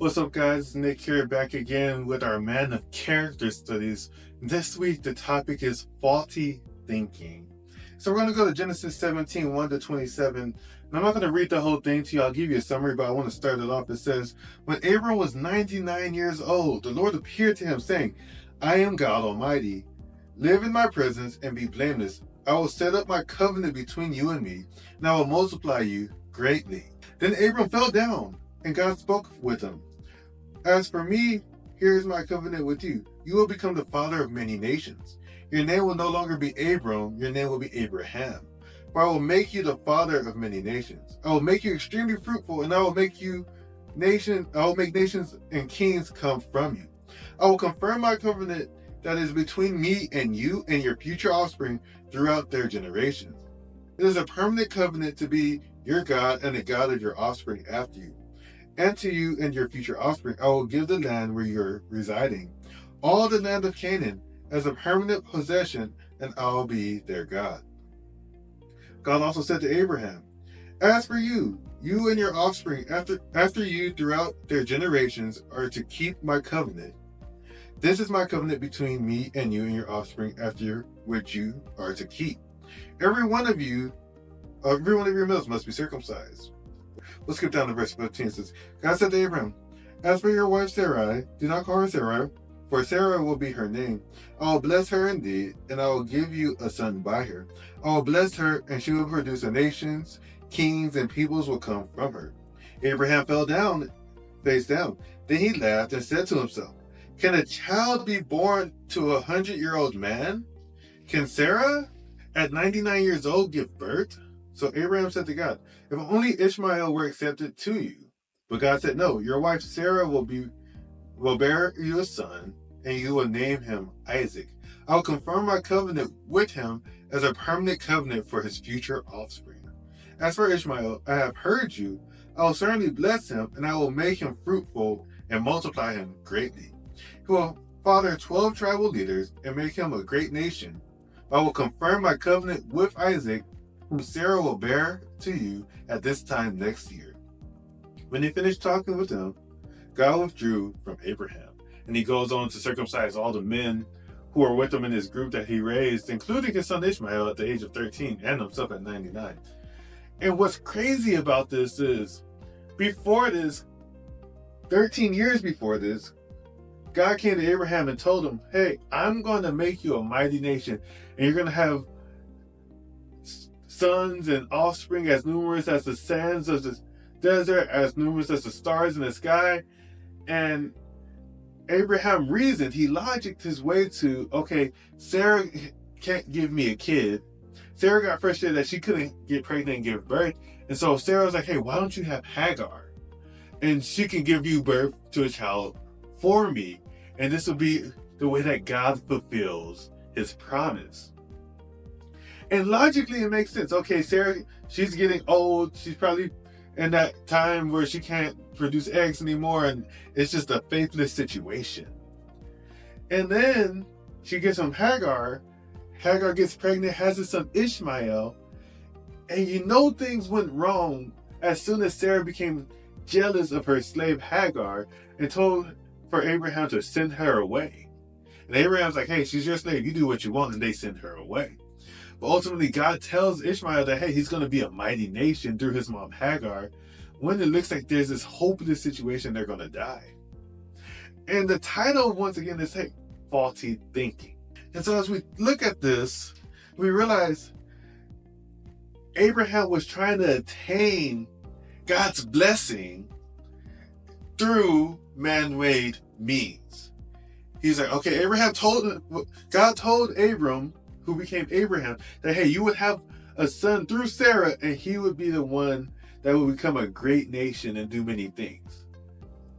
What's up, guys? Nick here, back again with our Man of Character Studies. This week, the topic is faulty thinking. So we're going to go to Genesis 17, 1 to 27. And I'm not going to read the whole thing to you. I'll give you a summary, but I want to start it off. It says, when Abram was 99 years old, the Lord appeared to him, saying, I am God Almighty. Live in my presence and be blameless. I will set up my covenant between you and me, and I will multiply you greatly. Then Abram fell down, and God spoke with him. As for me, here is my covenant with you. You will become the father of many nations. Your name will no longer be Abram, your name will be Abraham. For I will make you the father of many nations. I will make you extremely fruitful, and I will make nations and kings come from you. I will confirm my covenant that is between me and you and your future offspring throughout their generations. It is a permanent covenant to be your God and the God of your offspring after you. And to you and your future offspring, I will give the land where you're residing, all the land of Canaan, as a permanent possession, and I'll be their God. God also said to Abraham, as for you and your offspring after you throughout their generations are to keep my covenant. This is my covenant between me and you and your offspring after which you are to keep. Every one of your males must be circumcised. Let's skip down to verse 15. It says, God said to Abraham, as for your wife Sarai, do not call her Sarah, for Sarah will be her name. I will bless her indeed, and I will give you a son by her. I will bless her, and she will produce a nations, kings, and peoples will come from her. Abraham fell down, face down. Then he laughed and said to himself, can a child be born to a 100-year-old man? Can Sarah, at 99 years old, give birth? So Abraham said to God, if only Ishmael were accepted to you. But God said, no, your wife Sarah will bear you a son, and you will name him Isaac. I will confirm my covenant with him as a permanent covenant for his future offspring. As for Ishmael, I have heard you. I will certainly bless him, and I will make him fruitful and multiply him greatly. He will father 12 tribal leaders and make him a great nation. I will confirm my covenant with Isaac, whom Sarah will bear to you at this time next year. When he finished talking with him, God withdrew from Abraham, and he goes on to circumcise all the men who were with him in his group that he raised, including his son Ishmael at the age of 13 and himself at 99. And what's crazy about this is, before this, 13 years before this, God came to Abraham and told him, hey, I'm going to make you a mighty nation, and you're going to have sons and offspring as numerous as the sands of the desert, as numerous as the stars in the sky. And Abraham reasoned, he logicked his way to, okay, Sarah can't give me a kid. Sarah got frustrated that she couldn't get pregnant and give birth. And so Sarah was like, hey, why don't you have Hagar? And she can give you birth to a child for me. And this will be the way that God fulfills his promise. And logically, it makes sense. Okay, Sarah, she's getting old. She's probably in that time where she can't produce eggs anymore, and it's just a faithless situation. And then she gets him Hagar. Hagar gets pregnant, has his son Ishmael, and things went wrong as soon as Sarah became jealous of her slave Hagar and told for Abraham to send her away. And Abraham's like, hey, she's your slave. You do what you want, and they send her away. But ultimately, God tells Ishmael that, hey, he's going to be a mighty nation through his mom Hagar, when it looks like there's this hopeless situation they're going to die. And the title, once again, is, hey, faulty thinking. And so as we look at this, we realize Abraham was trying to attain God's blessing through man-made means. He's like, okay, God told Abram, who became Abraham, that, hey, you would have a son through Sarah, and he would be the one that would become a great nation and do many things.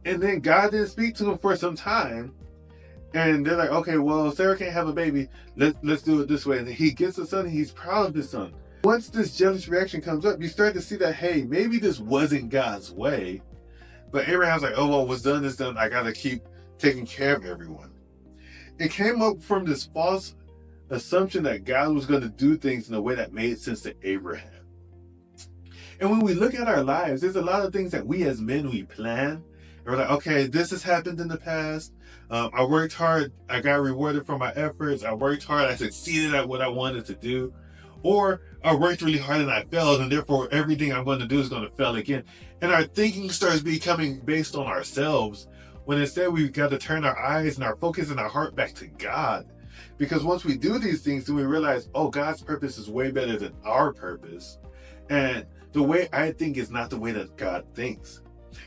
And then God didn't speak to him for some time, and they're like, okay, well, Sarah can't have a baby. Let's do it this way. And he gets a son, and he's proud of his son. Once this jealous reaction comes up, you start to see that, hey, maybe this wasn't God's way. But Abraham's like, oh, well, what's done is done. I got to keep taking care of everyone. It came up from this false assumption that God was going to do things in a way that made sense to Abraham. And when we look at our lives, there's a lot of things that we as men, we plan, And we're like, okay, this has happened in the past. I worked hard. I got rewarded for my efforts. I worked hard. I succeeded at what I wanted to do. Or I worked really hard and I failed, and therefore everything I'm going to do is going to fail again. And our thinking starts becoming based on ourselves, when instead we've got to turn our eyes and our focus and our heart back to God. Because once we do these things, then we realize, oh, God's purpose is way better than our purpose. And the way I think is not the way that God thinks.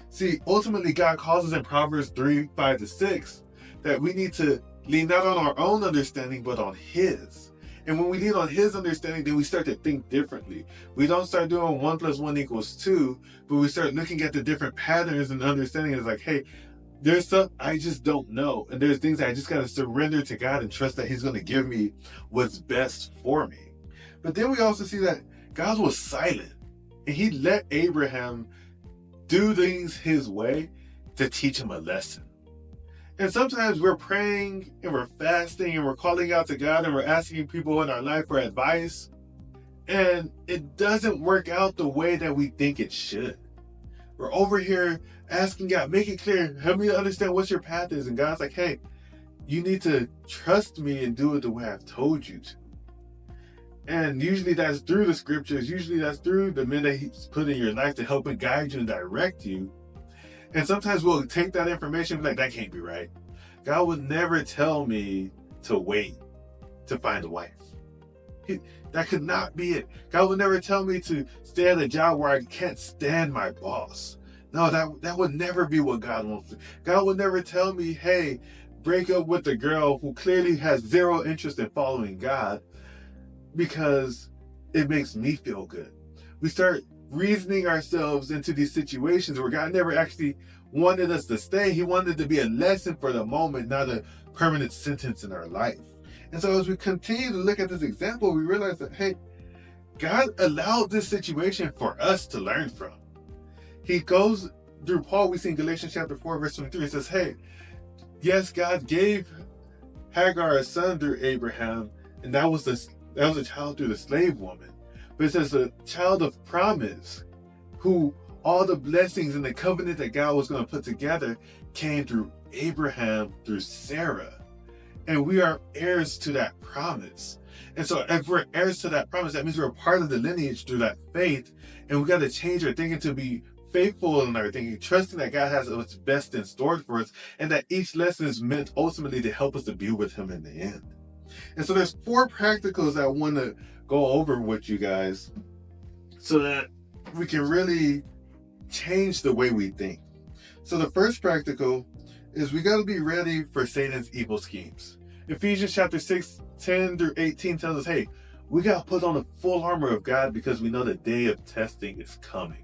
See, ultimately, God calls us in Proverbs 3:5-6 that we need to lean not on our own understanding, but on His. And when we lean on His understanding, then we start to think differently. We don't start doing 1 + 1 = 2, but we start looking at the different patterns and understanding. It's like, hey, there's stuff I just don't know. And there's things I just got to surrender to God and trust that He's going to give me what's best for me. But then we also see that God was silent, and He let Abraham do things His way to teach him a lesson. And sometimes we're praying and we're fasting and we're calling out to God and we're asking people in our life for advice, and it doesn't work out the way that we think it should. We're over here asking God, make it clear, help me to understand what your path is. And God's like, hey, you need to trust me and do it the way I've told you to. And usually that's through the scriptures. Usually that's through the men that He's put in your life to help and guide you and direct you. And sometimes we'll take that information and be like, that can't be right. God would never tell me to wait to find a wife. That could not be it. God would never tell me to stay at a job where I can't stand my boss. No, that would never be what God wants. God would never tell me, hey, break up with the girl who clearly has zero interest in following God because it makes me feel good. We start reasoning ourselves into these situations where God never actually wanted us to stay. He wanted it to be a lesson for the moment, not a permanent sentence in our life. And so as we continue to look at this example, we realize that, hey, God allowed this situation for us to learn from. He goes through Paul, we see in Galatians chapter 4:23, it says, hey, yes, God gave Hagar a son through Abraham, and that was a child through the slave woman. But it says a child of promise, who all the blessings and the covenant that God was going to put together came through Abraham, through Sarah. And we are heirs to that promise. And so if we're heirs to that promise, that means we're a part of the lineage through that faith. And we got to change our thinking to be faithful in our thinking, trusting that God has what's best in store for us, and that each lesson is meant ultimately to help us to be with Him in the end. And so there's 4 practicals I want to go over with you guys so that we can really change the way we think. So the first practical is we got to be ready for Satan's evil schemes. Ephesians chapter 6:10-18 tells us, hey, we got to put on the full armor of God because we know the day of testing is coming.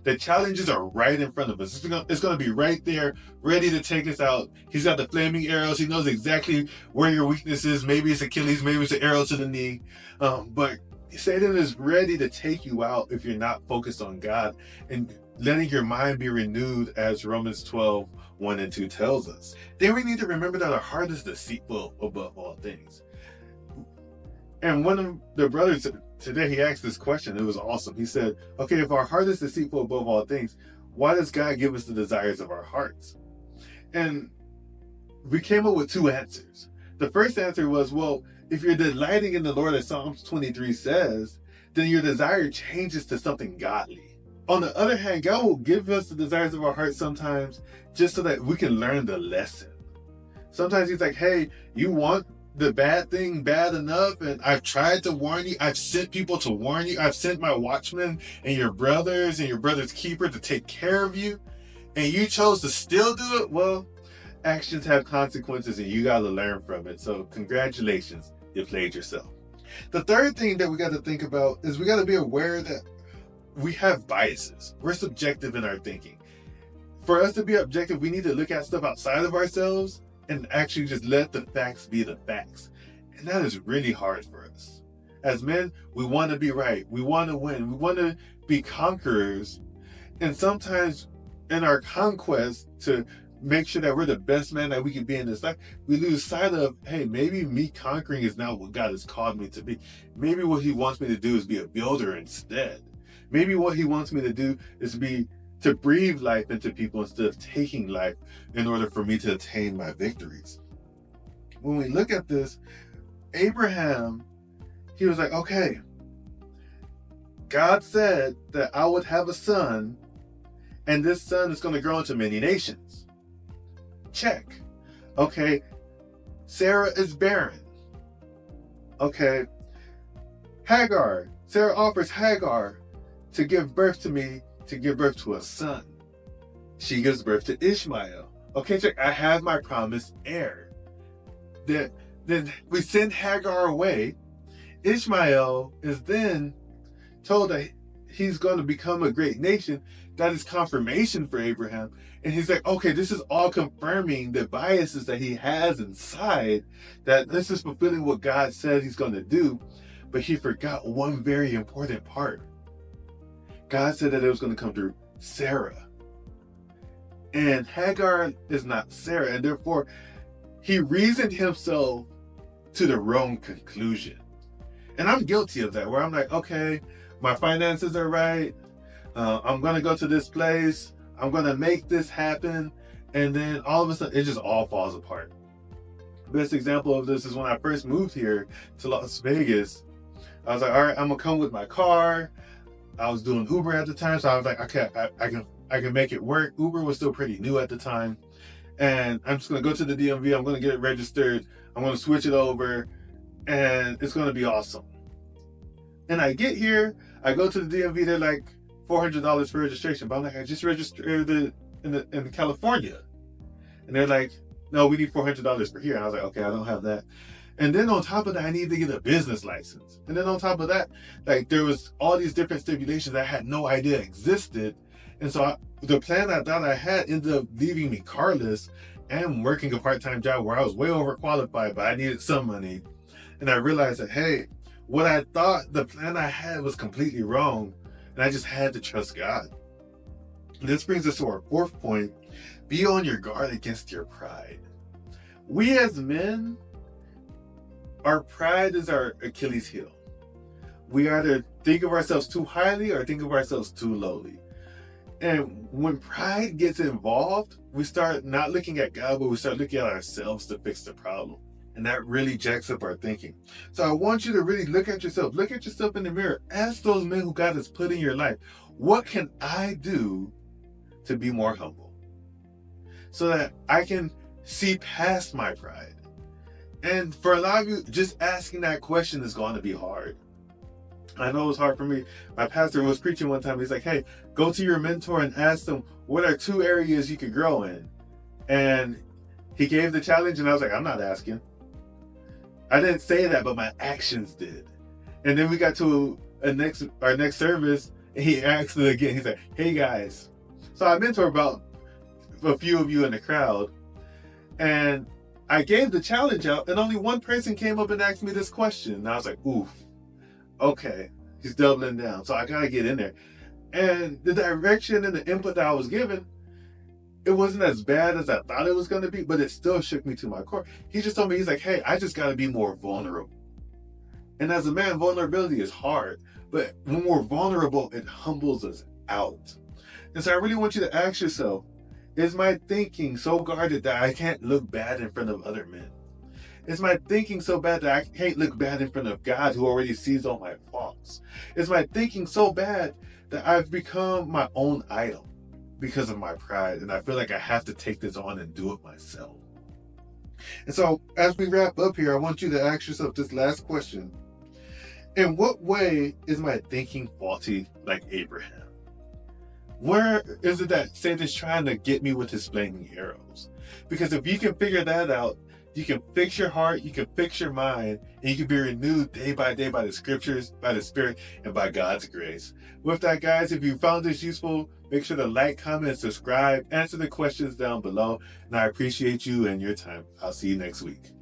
The challenges are right in front of us. It's going to be right there, ready to take us out. He's got the flaming arrows. He knows exactly where your weakness is. Maybe it's Achilles, maybe it's an arrow to the knee. But Satan is ready to take you out if you're not focused on God and letting your mind be renewed, as Romans 12:1-2 tells us. Then we need to remember that our heart is deceitful above all things. And one of the brothers today, he asked this question. It was awesome. He said, okay, if our heart is deceitful above all things, why does God give us the desires of our hearts? And we came up with 2 answers. The first answer was, well, if you're delighting in the Lord, as Psalms 23 says, then your desire changes to something godly. On the other hand, God will give us the desires of our hearts sometimes just so that we can learn the lesson. Sometimes He's like, hey, you want the bad thing bad enough, and I've tried to warn you. I've sent people to warn you. I've sent my watchmen and your brother's keeper to take care of you, and you chose to still do it. Well, actions have consequences, and you got to learn from it. So congratulations, you played yourself. The third thing that we got to think about is we got to be aware that we have biases. We're subjective in our thinking. For us to be objective, we need to look at stuff outside of ourselves and actually just let the facts be the facts. And that is really hard for us. As men, we want to be right. We want to win. We want to be conquerors. And sometimes in our conquest to make sure that we're the best man that we can be in this life, we lose sight of, hey, maybe me conquering is not what God has called me to be. Maybe what He wants me to do is be a builder instead. Maybe what He wants me to do is be to breathe life into people instead of taking life in order for me to attain my victories. When we look at this, Abraham, he was like, okay, God said that I would have a son, and this son is going to grow into many nations. Check. Okay, Sarah is barren. Okay, Hagar, Sarah offers Hagar to give birth to me, to give birth to a son. She gives birth to Ishmael. Okay, check, I have my promised heir. Then we send Hagar away. Ishmael is then told that he's going to become a great nation. That is confirmation for Abraham. And he's like, okay, this is all confirming the biases that he has inside, that this is fulfilling what God said he's going to do. But he forgot one very important part. God said that it was going to come through Sarah. And Hagar is not Sarah. And therefore, he reasoned himself to the wrong conclusion. And I'm guilty of that, where I'm like, okay, my finances are right. I'm going to go to this place. I'm going to make this happen. And then all of a sudden, it just all falls apart. Best example of this is when I first moved here to Las Vegas. I was like, all right, I'm going to come with my car. I was doing Uber at the time, so I was like, okay, I can make it work. Uber was still pretty new at the time. And I'm just going to go to the DMV. I'm going to get it registered. I'm going to switch it over. And it's going to be awesome. And I get here. I go to the DMV. They're like $400 for registration. But I'm like, I just registered it in California. And they're like, no, we need $400 for here. And I was like, okay, I don't have that. And then on top of that, I need to get a business license. And then on top of that, like there was all these different stipulations I had no idea existed. And so the plan I thought I had ended up leaving me carless and working a part-time job where I was way overqualified, but I needed some money. And I realized that, hey, what I thought the plan I had was completely wrong. And I just had to trust God. And this brings us to our fourth point. Be on your guard against your pride. We as men, our pride is our Achilles heel. We either think of ourselves too highly or think of ourselves too lowly. And when pride gets involved, we start not looking at God, but we start looking at ourselves to fix the problem. And that really jacks up our thinking. So I want you to really look at yourself in the mirror. Ask those men who God has put in your life, what can I do to be more humble? So that I can see past my pride. And for a lot of you, just asking that question is going to be hard. I know it was hard for me. My pastor was preaching one time. He's like, hey, go to your mentor and ask them, what are 2 areas you could grow in? And he gave the challenge, and I was like, I'm not asking. I didn't say that, but my actions did. And then we got to our next service, and he asked it again. He's like, hey, guys. So I mentor about a few of you in the crowd, and I gave the challenge out, and only one person came up and asked me this question. And I was like, oof, okay, he's doubling down. So I got to get in there. And the direction and the input that I was given, it wasn't as bad as I thought it was going to be, but it still shook me to my core. He just told me, he's like, hey, I just got to be more vulnerable. And as a man, vulnerability is hard. But when we're vulnerable, it humbles us out. And so I really want you to ask yourself, is my thinking so guarded that I can't look bad in front of other men? Is my thinking so bad that I can't look bad in front of God who already sees all my faults? Is my thinking so bad that I've become my own idol because of my pride and I feel like I have to take this on and do it myself? And so as we wrap up here, I want you to ask yourself this last question. In what way is my thinking faulty like Abraham? Where is it that Satan's trying to get me with his flaming arrows? Because if you can figure that out, you can fix your heart, you can fix your mind, and you can be renewed day by day by the scriptures, by the Spirit, and by God's grace. With that, guys, if you found this useful, make sure to like, comment, subscribe, answer the questions down below, and I appreciate you and your time. I'll see you next week.